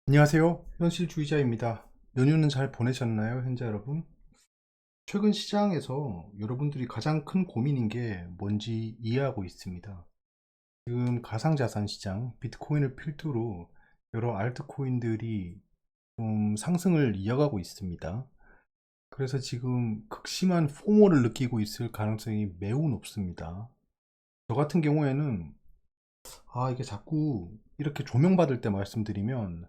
안녕하세요. 현실주의자입니다. 연휴는 잘 보내셨나요, 현재 여러분? 최근 시장에서 여러분들이 가장 큰 고민인 게 뭔지 이해하고 있습니다. 지금 가상자산 시장, 비트코인을 필두로 여러 알트코인들이 좀 상승을 이어가고 있습니다. 그래서 지금 극심한 포모를 느끼고 있을 가능성이 매우 높습니다. 저 같은 경우에는 이게 자꾸 이렇게 조명받을 때 말씀드리면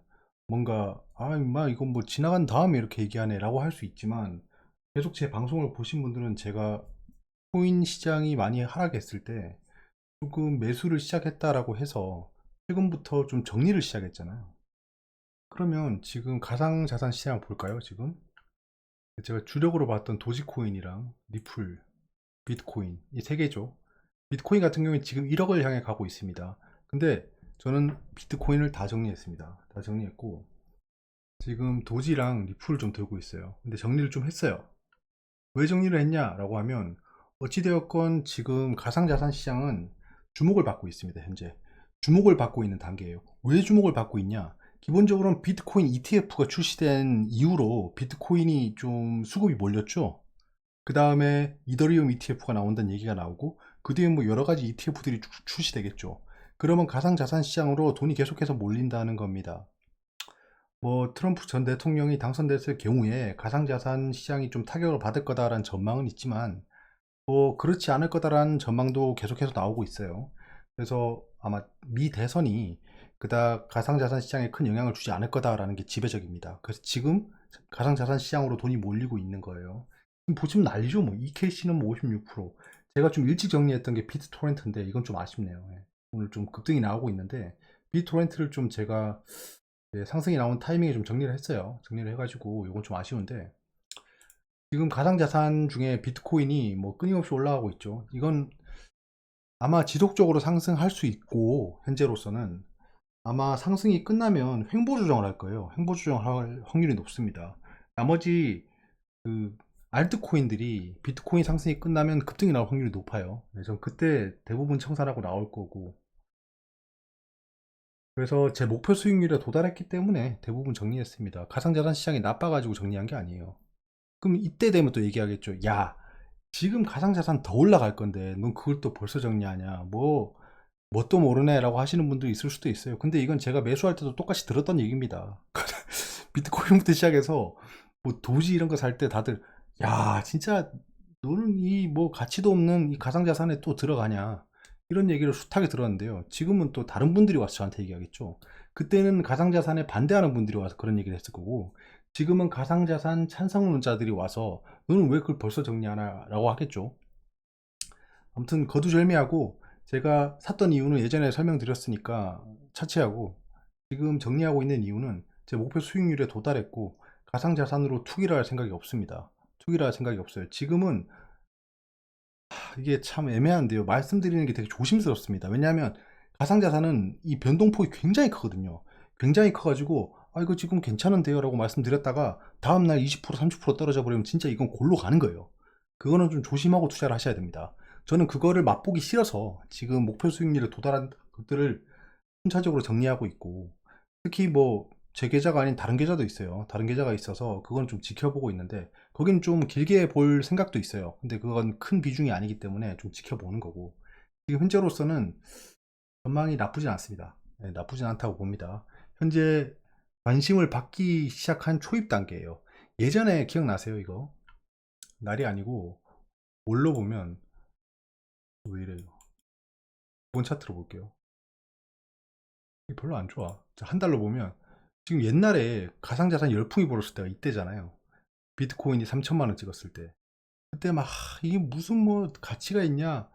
뭔가 임마 이건 뭐 지나간 다음에 이렇게 얘기하네 라고 할 수 있지만, 계속 제 방송을 보신 분들은 제가 코인 시장이 많이 하락했을 때 조금 매수를 시작했다라고 해서 최근부터 좀 정리를 시작했잖아요. 그러면 지금 가상자산 시장을 볼까요? 지금 제가 주력으로 봤던 도지코인이랑 리플, 비트코인 이 세 개죠. 비트코인 같은 경우에 지금 1억을 향해 가고 있습니다. 근데 저는 비트코인을 다 정리했습니다. 다 정리했고 지금 도지랑 리플을 좀 들고 있어요. 근데 정리를 좀 했어요. 왜 정리를 했냐라고 하면, 어찌되었건 지금 가상자산 시장은 주목을 받고 있습니다. 현재 주목을 받고 있는 단계예요. 왜 주목을 받고 있냐? 기본적으로는 비트코인 ETF가 출시된 이후로 비트코인이 좀 수급이 몰렸죠. 그 다음에 이더리움 ETF가 나온다는 얘기가 나오고, 그 뒤에 뭐 여러 가지 ETF들이 출시되겠죠. 그러면 가상자산 시장으로 돈이 계속해서 몰린다는 겁니다. 뭐 트럼프 전 대통령이 당선됐을 경우에 가상자산 시장이 좀 타격을 받을 거다라는 전망은 있지만, 뭐 그렇지 않을 거다라는 전망도 계속해서 나오고 있어요. 그래서 아마 미 대선이 그닥 가상자산 시장에 큰 영향을 주지 않을 거다라는 게 지배적입니다. 그래서 지금 가상자산 시장으로 돈이 몰리고 있는 거예요. 지금 보시면 난리죠. 뭐 EKC는 뭐 56%. 제가 좀 일찍 정리했던 게 비트토렌트인데 이건 좀 아쉽네요. 예. 오늘 좀 급등이 나오고 있는데 비트토렌트를 좀 제가 상승이 나온 타이밍에 좀 정리를 했어요. 정리를 해가지고 이건 좀 아쉬운데, 지금 가상자산 중에 비트코인이 뭐 끊임없이 올라가고 있죠. 이건 아마 지속적으로 상승할 수 있고, 현재로서는 아마 상승이 끝나면 횡보 조정을 할 거예요. 횡보 조정을 할 확률이 높습니다. 나머지 그 알트코인들이 비트코인 상승이 끝나면 급등이 나올 확률이 높아요. 그래서 그때 대부분 청산하고 나올 거고, 그래서 제 목표 수익률에 도달했기 때문에 대부분 정리했습니다. 가상자산 시장이 나빠가지고 정리한 게 아니에요. 그럼 이때 되면 또 얘기하겠죠. 야, 지금 가상자산 더 올라갈 건데 넌 그걸 또 벌써 정리하냐, 뭐 뭣도 모르네 라고 하시는 분도 있을 수도 있어요. 근데 이건 제가 매수할 때도 똑같이 들었던 얘기입니다. 비트코인부터 시작해서 뭐 도지 이런 거 살 때 다들, 야 진짜 너는 이 뭐 가치도 없는 이 가상자산에 또 들어가냐, 이런 얘기를 숱하게 들었는데요. 지금은 또 다른 분들이 와서 저한테 얘기하겠죠. 그때는 가상자산에 반대하는 분들이 와서 그런 얘기를 했을 거고, 지금은 가상자산 찬성론자들이 와서 너는 왜 그걸 벌써 정리하나 라고 하겠죠. 아무튼 거두절미하고, 제가 샀던 이유는 예전에 설명드렸으니까 차치하고, 지금 정리하고 있는 이유는 제 목표 수익률에 도달했고 가상자산으로 투기를 할 생각이 없습니다. 투기를 할 생각이 없어요. 지금은 이게 참 애매한데요. 말씀드리는 게 되게 조심스럽습니다. 왜냐하면 가상자산은 이 변동폭이 굉장히 크거든요. 굉장히 커가지고 이거 지금 괜찮은데요 라고 말씀드렸다가 다음날 20% 30% 떨어져 버리면 진짜 이건 골로 가는 거예요. 그거는 좀 조심하고 투자를 하셔야 됩니다. 저는 그거를 맛보기 싫어서 지금 목표 수익률에 도달한 것들을 순차적으로 정리하고 있고, 특히 뭐 제 계좌가 아닌 다른 계좌도 있어요. 다른 계좌가 있어서 그건 좀 지켜보고 있는데, 거기는 좀 길게 볼 생각도 있어요. 근데 그건 큰 비중이 아니기 때문에 좀 지켜보는 거고, 지금 현재로서는 전망이 나쁘진 않습니다. 네, 나쁘진 않다고 봅니다. 현재 관심을 받기 시작한 초입 단계예요. 예전에 기억나세요? 이거 날이 아니고 뭘로 보면, 왜 이래요? 이번 차트로 볼게요. 이게 별로 안 좋아. 한 달로 보면 지금 옛날에 가상자산 열풍이 벌었을 때가 이때잖아요. 비트코인이 3천만 원 찍었을 때. 그때 막 이게 무슨 뭐 가치가 있냐.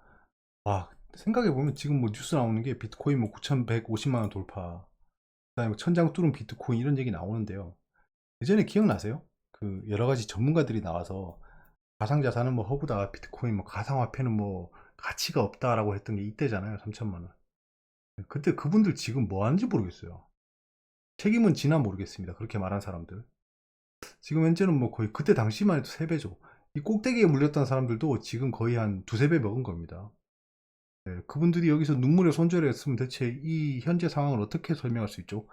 생각해보면 지금 뭐 뉴스 나오는 게 비트코인 뭐 9,150만 원 돌파, 그다음에 뭐 천장 뚫은 비트코인 이런 얘기 나오는데요. 예전에 기억나세요? 그 여러 가지 전문가들이 나와서 가상자산은 뭐 허구다, 비트코인 뭐 가상화폐는 뭐 가치가 없다라고 했던 게 이때잖아요. 3천만 원. 그때 그분들 지금 뭐 하는지 모르겠어요. 책임은 지나 모르겠습니다. 그렇게 말한 사람들. 지금 현재는 뭐 거의 그때 당시만 해도 3배죠. 이 꼭대기에 물렸던 사람들도 지금 거의 한 두세 배 먹은 겁니다. 네, 그분들이 여기서 눈물의 손절을 했으면 대체 이 현재 상황을 어떻게 설명할 수 있죠?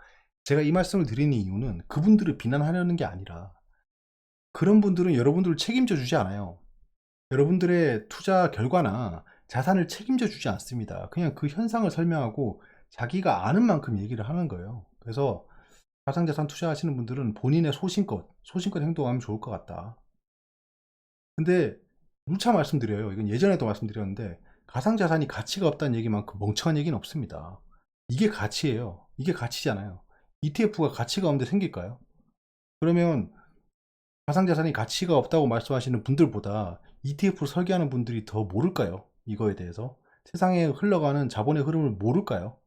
제가 이 말씀을 드리는 이유는 그분들을 비난하려는 게 아니라 그런 분들은 여러분들을 책임져 주지 않아요. 여러분들의 투자 결과나 자산을 책임져 주지 않습니다. 그냥 그 현상을 설명하고 자기가 아는 만큼 얘기를 하는 거예요. 그래서 가상자산 투자하시는 분들은 본인의 소신껏 행동하면 좋을 것 같다. 근데 누차 말씀드려요. 이건 예전에도 말씀드렸는데 가상자산이 가치가 없다는 얘기만큼 멍청한 얘기는 없습니다. 이게 가치예요. 이게 가치잖아요. ETF가 가치가 없는데 생길까요? 그러면 가상자산이 가치가 없다고 말씀하시는 분들보다 ETF를 설계하는 분들이 더 모를까요? 이거에 대해서 세상에 흘러가는 자본의 흐름을 모를까요?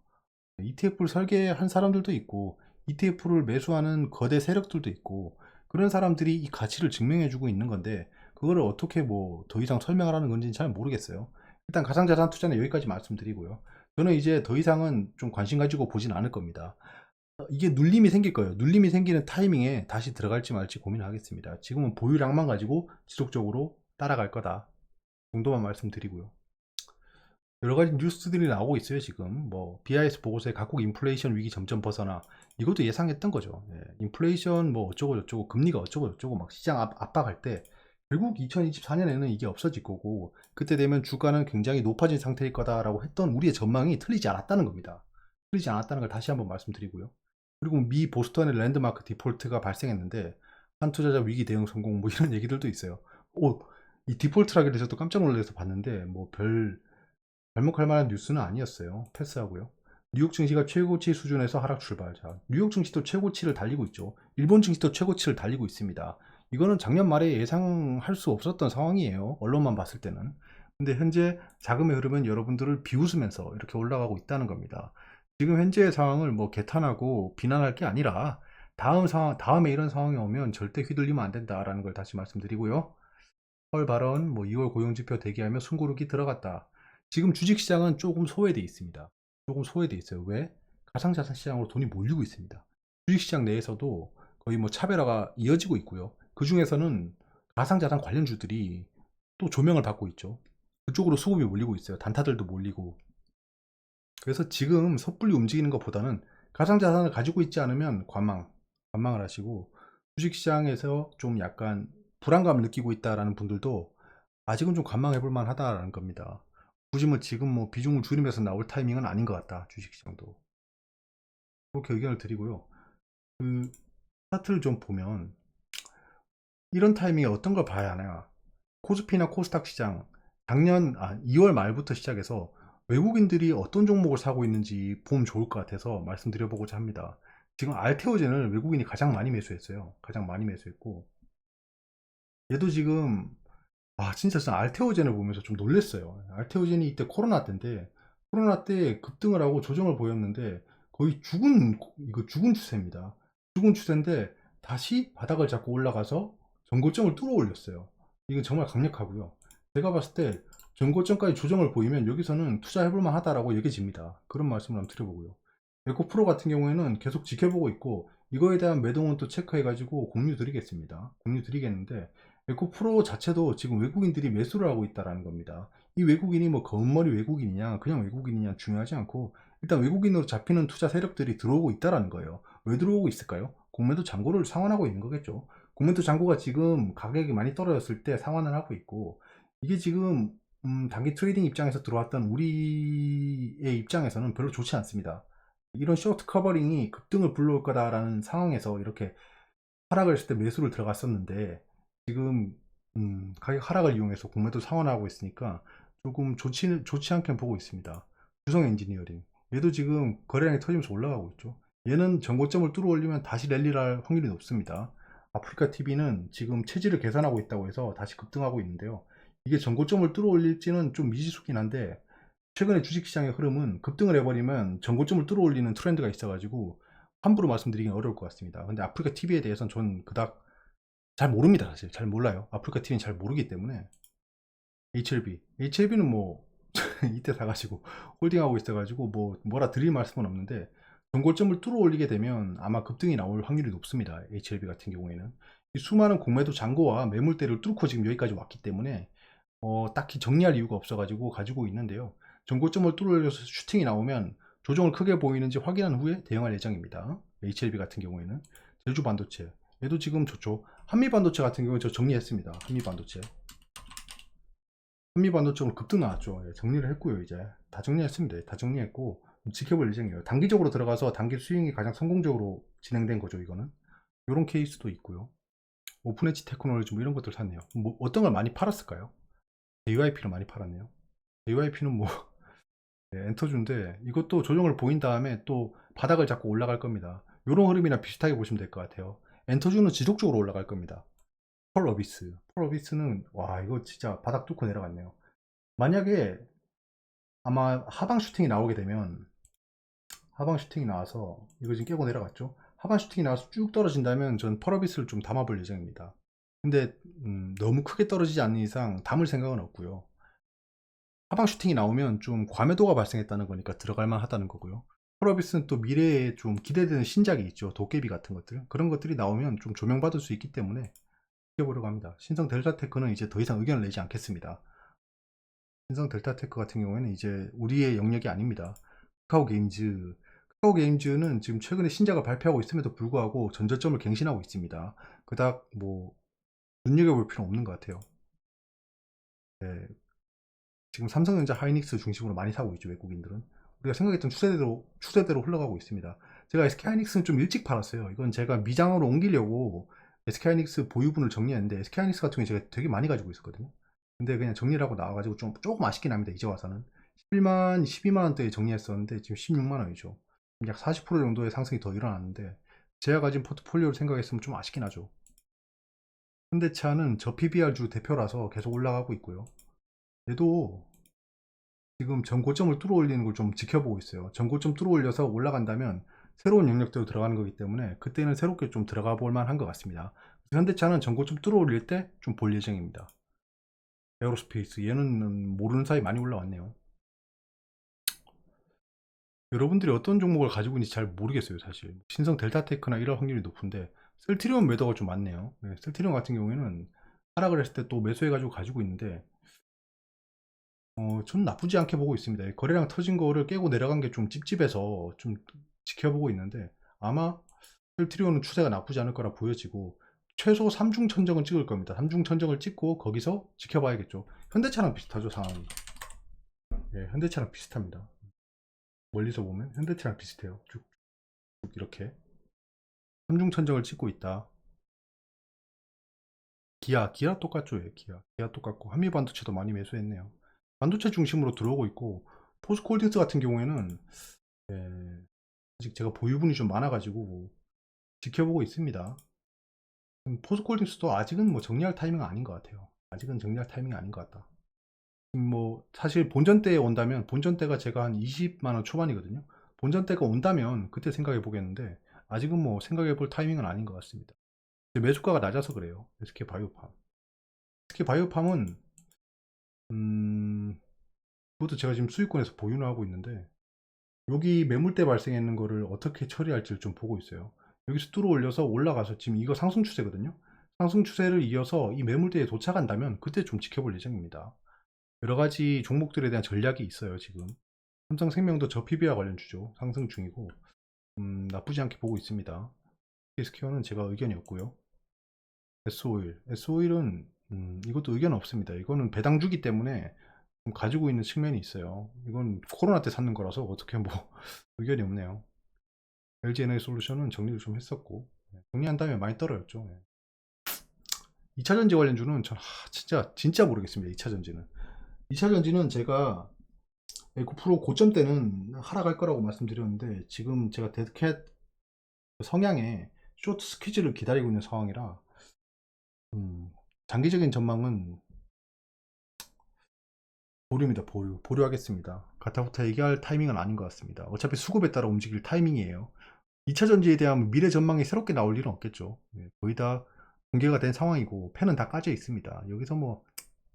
ETF를 설계한 사람들도 있고 ETF를 매수하는 거대 세력들도 있고 그런 사람들이 이 가치를 증명해주고 있는 건데 그거를 어떻게 뭐 더 이상 설명하라는 건지는 잘 모르겠어요. 일단 가상자산 투자는 여기까지 말씀드리고요. 저는 이제 더 이상은 좀 관심 가지고 보진 않을 겁니다. 이게 눌림이 생길 거예요. 눌림이 생기는 타이밍에 다시 들어갈지 말지 고민을 하겠습니다. 지금은 보유량만 가지고 지속적으로 따라갈 거다 정도만 말씀드리고요. 여러 가지 뉴스들이 나오고 있어요. 지금 뭐 BIS 보고서에 각국 인플레이션 위기 점점 벗어나, 이것도 예상했던 거죠. 예, 인플레이션 뭐 어쩌고 저쩌고 금리가 어쩌고 저쩌고 막 시장 압박할 때 결국 2024년에는 이게 없어질 거고 그때 되면 주가는 굉장히 높아진 상태일 거다라고 했던 우리의 전망이 틀리지 않았다는 겁니다. 틀리지 않았다는 걸 다시 한번 말씀드리고요. 그리고 미 보스턴의 랜드마크 디폴트가 발생했는데 한 투자자 위기 대응 성공 뭐 이런 얘기들도 있어요. 이 디폴트라길래 저도 깜짝 놀라서 봤는데 뭐별 발목할 만한 뉴스는 아니었어요. 패스하고요. 뉴욕 증시가 최고치 수준에서 하락 출발. 자, 뉴욕 증시도 최고치를 달리고 있죠. 일본 증시도 최고치를 달리고 있습니다. 이거는 작년 말에 예상할 수 없었던 상황이에요. 언론만 봤을 때는. 근데 현재 자금의 흐름은 여러분들을 비웃으면서 이렇게 올라가고 있다는 겁니다. 지금 현재의 상황을 뭐 개탄하고 비난할 게 아니라 다음에 이런 상황이 오면 절대 휘둘리면 안 된다라는 걸 다시 말씀드리고요. 헐 발언, 뭐 2월 고용지표 대기하며 숨고르기 들어갔다. 지금 주식시장은 조금 소외돼 있습니다. 조금 소외돼 있어요. 왜? 가상자산 시장으로 돈이 몰리고 있습니다. 주식시장 내에서도 거의 뭐 차별화가 이어지고 있고요. 그 중에서는 가상자산 관련주들이 또 조명을 받고 있죠. 그쪽으로 수급이 몰리고 있어요. 단타들도 몰리고. 그래서 지금 섣불리 움직이는 것보다는 가상자산을 가지고 있지 않으면 관망을 하시고, 주식시장에서 좀 약간 불안감을 느끼고 있다라는 분들도 아직은 좀 관망해 볼 만하다라는 겁니다. 굳이 뭐 지금 뭐 비중을 줄이면서 나올 타이밍은 아닌 것 같다. 주식시장도. 그렇게 의견을 드리고요. 그 차트를 좀 보면 이런 타이밍에 어떤 걸 봐야 하나. 코스피나 코스닥 시장 작년 2월 말부터 시작해서 외국인들이 어떤 종목을 사고 있는지 보면 좋을 것 같아서 말씀드려보고자 합니다. 지금 알테오젠을 외국인이 가장 많이 매수했어요. 가장 많이 매수했고, 얘도 지금 진짜 알테오젠을 보면서 좀 놀랬어요. 알테오젠이 이때 코로나 때인데 코로나 때 급등을 하고 조정을 보였는데 거의 죽은 추세입니다. 죽은 추세인데 다시 바닥을 잡고 올라가서 전고점을 뚫어 올렸어요. 이건 정말 강력하고요. 제가 봤을 때 전고점까지 조정을 보이면 여기서는 투자해볼 만하다라고 여겨집니다. 그런 말씀을 한번 드려보고요. 에코프로 같은 경우에는 계속 지켜보고 있고 이거에 대한 매동은 또 체크해가지고 공유 드리겠습니다. 공유 드리겠는데 에코프로 자체도 지금 외국인들이 매수를 하고 있다는 겁니다. 이 외국인이 뭐 검은머리 외국인이냐 그냥 외국인이냐 중요하지 않고 일단 외국인으로 잡히는 투자 세력들이 들어오고 있다는 거예요. 왜 들어오고 있을까요? 공매도 잔고를 상환하고 있는 거겠죠. 공매도 잔고가 지금 가격이 많이 떨어졌을 때 상환을 하고 있고, 이게 지금 단기 트레이딩 입장에서 들어왔던 우리의 입장에서는 별로 좋지 않습니다. 이런 쇼트 커버링이 급등을 불러올 거다라는 상황에서 이렇게 하락을 했을 때 매수를 들어갔었는데 지금 가격 하락을 이용해서 공매도 상환하고 있으니까 조금 좋지 않게 보고 있습니다. 주성 엔지니어링 얘도 지금 거래량이 터지면서 올라가고 있죠. 얘는 전고점을 뚫어 올리면 다시 랠리를 할 확률이 높습니다. 아프리카 TV는 지금 체질을 개선하고 있다고 해서 다시 급등하고 있는데요. 이게 전고점을 뚫어 올릴지는 좀 미지수긴 한데 최근에 주식시장의 흐름은 급등을 해버리면 전고점을 뚫어 올리는 트렌드가 있어가지고 함부로 말씀드리긴 어려울 것 같습니다. 근데 아프리카 TV에 대해서는 전 그닥 잘 모릅니다. 사실 잘 몰라요. 아프리카 TV는 잘 모르기 때문에. HLB는 뭐 이때 사가지고 홀딩하고 있어가지고 뭐라 드릴 말씀은 없는데 전고점을 뚫어 올리게 되면 아마 급등이 나올 확률이 높습니다. HLB 같은 경우에는 이 수많은 공매도 잔고와 매물대를 뚫고 지금 여기까지 왔기 때문에 딱히 정리할 이유가 없어가지고 가지고 있는데요. 전고점을 뚫어 올려서 슈팅이 나오면 조정을 크게 보이는지 확인한 후에 대응할 예정입니다. HLB 같은 경우에는 제주 반도체 얘도 지금 좋죠. 한미 반도체 같은 경우에 저 정리했습니다. 한미 반도체로 급등 나왔죠. 예, 정리를 했고요. 이제 다 정리했습니다. 다 정리했고 지켜볼 예정이에요. 단기적으로 들어가서 단기 스윙이 가장 성공적으로 진행된 거죠. 이거는 이런 케이스도 있고요. 오픈 엣지 테크놀로지 뭐 이런 것들 샀네요. 뭐 어떤 걸 많이 팔았을까요? JYP를 많이 팔았네요. JYP는 뭐 네, 엔터주인데 이것도 조정을 보인 다음에 또 바닥을 잡고 올라갈 겁니다. 이런 흐름이랑 비슷하게 보시면 될 것 같아요. 엔터주는 지속적으로 올라갈 겁니다. 펄어비스는 와 이거 진짜 바닥 뚫고 내려갔네요. 만약에 아마 하방 슈팅이 나오게 되면 하방 슈팅이 나와서 이거 지금 깨고 내려갔죠. 하방 슈팅이 나와서 쭉 떨어진다면 전 펄어비스를 좀 담아볼 예정입니다. 근데 너무 크게 떨어지지 않는 이상 담을 생각은 없고요. 하방 슈팅이 나오면 좀 과매도가 발생했다는 거니까 들어갈만 하다는 거고요. 펄어비스는 또 미래에 좀 기대되는 신작이 있죠. 도깨비 같은 것들. 그런 것들이 나오면 좀 조명받을 수 있기 때문에 지켜보려고 합니다. 신성 델타테크는 이제 더 이상 의견을 내지 않겠습니다. 신성 델타테크 같은 경우에는 이제 우리의 영역이 아닙니다. 카카오게임즈는 지금 최근에 신작을 발표하고 있음에도 불구하고 전저점을 갱신하고 있습니다. 그닥 뭐 눈여겨볼 필요는 없는 것 같아요. 네, 지금 삼성전자 하이닉스 중심으로 많이 사고 있죠. 외국인들은. 우리가 생각했던 추세대로 흘러가고 있습니다. 제가 SK하이닉스는 좀 일찍 팔았어요. 이건 제가 미장으로 옮기려고 SK하이닉스 보유분을 정리했는데 SK하이닉스 같은 경우에 제가 되게 많이 가지고 있었거든요. 근데 그냥 정리를 하고 나와가지고 조금 아쉽긴 합니다. 이제 와서는 11만, 12만원대에 정리했었는데 지금 16만원이죠. 약 40% 정도의 상승이 더 일어났는데 제가 가진 포트폴리오를 생각했으면 좀 아쉽긴 하죠. 현대차는 저 PBR주 대표라서 계속 올라가고 있고요. 얘도 지금 전고점을 뚫어 올리는 걸 좀 지켜보고 있어요. 전고점 뚫어 올려서 올라간다면 새로운 영역대로 들어가는 거기 때문에 그때는 새롭게 좀 들어가 볼 만한 것 같습니다. 현대차는 전고점 뚫어 올릴 때 좀 볼 예정입니다. 에어로스페이스 얘는 모르는 사이 많이 올라왔네요. 여러분들이 어떤 종목을 가지고 있는지 잘 모르겠어요. 사실 신성 델타테크나 이럴 확률이 높은데 셀트리온 매도가 좀 많네요. 네, 셀트리온 같은 경우에는 하락을 했을 때 또 매수해가지고 가지고 있는데 저는 나쁘지 않게 보고 있습니다. 거래량 터진 거를 깨고 내려간 게 좀 찝찝해서 좀 지켜보고 있는데 아마 셀트리온은 추세가 나쁘지 않을 거라 보여지고 최소 3중 천정은 찍을 겁니다. 3중 천정을 찍고 거기서 지켜봐야겠죠. 현대차랑 비슷하죠, 상황이. 예, 현대차랑 비슷합니다. 멀리서 보면 현대차랑 비슷해요. 쭉 이렇게 3중 천정을 찍고 있다. 기아 똑같죠. 예, 기아 똑같고 한미 반도체도 많이 매수했네요. 반도체 중심으로 들어오고 있고 포스코홀딩스 같은 경우에는 예, 아직 제가 보유분이 좀 많아가지고 지켜보고 있습니다. 포스코홀딩스도 아직은 뭐 정리할 타이밍은 아닌 것 같아요. 아직은 정리할 타이밍이 아닌 것 같다. 뭐 사실 본전대에 온다면 본전대가 제가 한 20만원 초반이거든요. 본전대가 온다면 그때 생각해 보겠는데 아직은 뭐 생각해 볼 타이밍은 아닌 것 같습니다. 매수가가 낮아서 그래요. SK바이오팜. SK바이오팜은 그것도 제가 지금 수익권에서 보유를 하고 있는데 여기 매물대 발생했는 거를 어떻게 처리할지를 좀 보고 있어요. 여기서 뚫어 올려서 올라가서 지금 이거 상승 추세거든요. 상승 추세를 이어서 이 매물대에 도착한다면 그때 좀 지켜볼 예정입니다. 여러 가지 종목들에 대한 전략이 있어요. 지금 삼성생명도 저 PB와 관련 주죠. 상승 중이고 나쁘지 않게 보고 있습니다. SK는 제가 의견이 없고요. S오일은 이것도 의견 없습니다. 이거는 배당주기 때문에 가지고 있는 측면이 있어요. 이건 코로나 때 샀는 거라서 어떻게 뭐 의견이 없네요. LG에너지솔루션은 정리를 좀 했었고 정리한 다음에 많이 떨어졌죠. 2차전지 관련주는 전 진짜 모르겠습니다. 2차전지는 2차전지는 제가 에코프로 고점 때는 하락할 거라고 말씀드렸는데 지금 제가 데드캣 성향의 쇼트 스퀴즈를 기다리고 있는 상황이라 장기적인 전망은 보류입니다. 보류하겠습니다. 가타부타 얘기할 타이밍은 아닌 것 같습니다. 어차피 수급에 따라 움직일 타이밍이에요. 2차 전지에 대한 미래 전망이 새롭게 나올 일은 없겠죠. 거의 다 공개가 된 상황이고 펜은 다 까져 있습니다. 여기서 뭐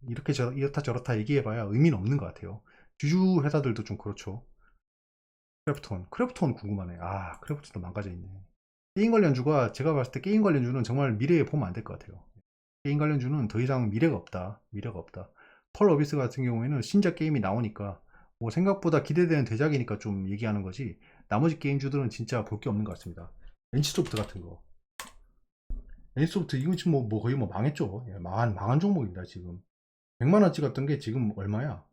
이렇게 이렇다 저렇다 얘기해봐야 의미는 없는 것 같아요. 주주 회사들도 좀 그렇죠. 크래프톤 궁금하네. 아, 크래프톤도 망가져 있네. 게임 관련주가 제가 봤을 때 게임 관련주는 정말 미래에 보면 안 될 것 같아요. 게임 관련주는 더 이상 미래가 없다. 펄 어비스 같은 경우에는 신작 게임이 나오니까 뭐 생각보다 기대되는 대작이니까 좀 얘기하는 거지 나머지 게임주들은 진짜 볼 게 없는 것 같습니다. NC소프트 같은 거. NC소프트 이거 지금 뭐 거의 뭐 망했죠. 예, 망한 종목입니다 지금. 100만원 찍었던 게 지금 얼마야?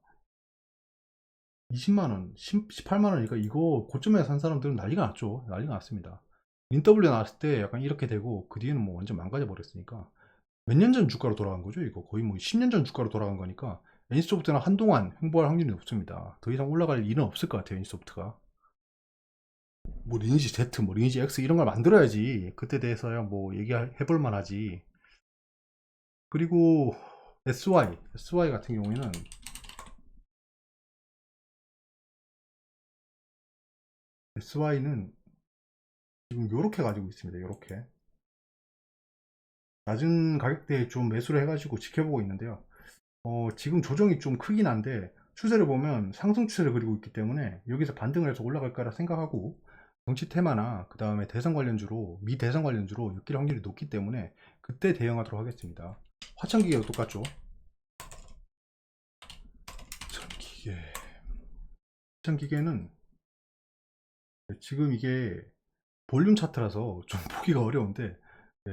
20만원, 18만원이니까 이거 고점에 산 사람들은 난리가 났죠. 난리가 났습니다. 인W 나왔을 때 약간 이렇게 되고 그 뒤에는 뭐 완전 망가져 버렸으니까 몇 년 전 주가로 돌아간 거죠. 이거 거의 뭐 10년 전 주가로 돌아간 거니까 NC소프트는 한동안 횡보할 확률이 높습니다. 더 이상 올라갈 일은 없을 것 같아요. NC소프트가. 뭐 리니지 Z, 뭐 리니지 X 이런 걸 만들어야지 그때 대해서야 뭐 얘기해볼 만하지. 그리고 SY 같은 경우에는 SY는 지금 요렇게 가지고 있습니다. 요렇게 낮은 가격대에 좀 매수를 해가지고 지켜보고 있는데요. 지금 조정이 좀 크긴 한데 추세를 보면 상승 추세를 그리고 있기 때문에 여기서 반등을 해서 올라갈 거라 생각하고 정치 테마나 그 다음에 대선 관련주로 미 대선 관련주로 엮일 확률이 높기 때문에 그때 대응하도록 하겠습니다. 화천기계도 똑같죠. 화천기계 화천기계는 지금 이게 볼륨 차트라서 좀 보기가 어려운데 네,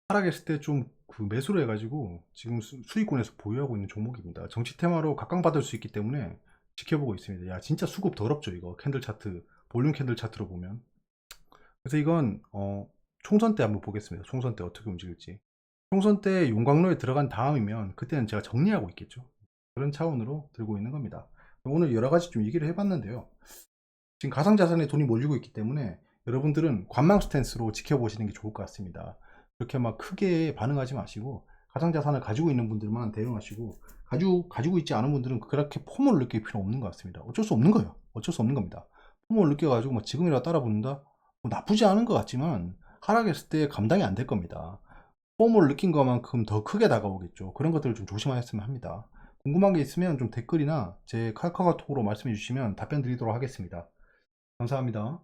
하락했을 때 좀 그 매수를 해가지고 지금 수익권에서 보유하고 있는 종목입니다. 정치 테마로 각광받을 수 있기 때문에 지켜보고 있습니다. 야 진짜 수급 더럽죠 이거 캔들 차트 볼륨 캔들 차트로 보면. 그래서 이건 총선 때 한번 보겠습니다. 총선 때 어떻게 움직일지. 총선 때 용광로에 들어간 다음이면 그때는 제가 정리하고 있겠죠. 그런 차원으로 들고 있는 겁니다. 오늘 여러 가지 좀 얘기를 해봤는데요. 지금 가상자산에 돈이 몰리고 있기 때문에 여러분들은 관망 스탠스로 지켜보시는 게 좋을 것 같습니다. 그렇게 막 크게 반응하지 마시고 가상자산을 가지고 있는 분들만 대응하시고 가지고 있지 않은 분들은 그렇게 폼을 느낄 필요 없는 것 같습니다. 어쩔 수 없는 거예요. 어쩔 수 없는 겁니다. 폼을 느껴가지고 뭐 지금이라 따라 붙는다? 뭐 나쁘지 않은 것 같지만 하락했을 때 감당이 안 될 겁니다. 폼을 느낀 것만큼 더 크게 다가오겠죠. 그런 것들을 좀 조심하였으면 합니다. 궁금한 게 있으면 좀 댓글이나 제 카카오톡으로 말씀해 주시면 답변 드리도록 하겠습니다. 감사합니다.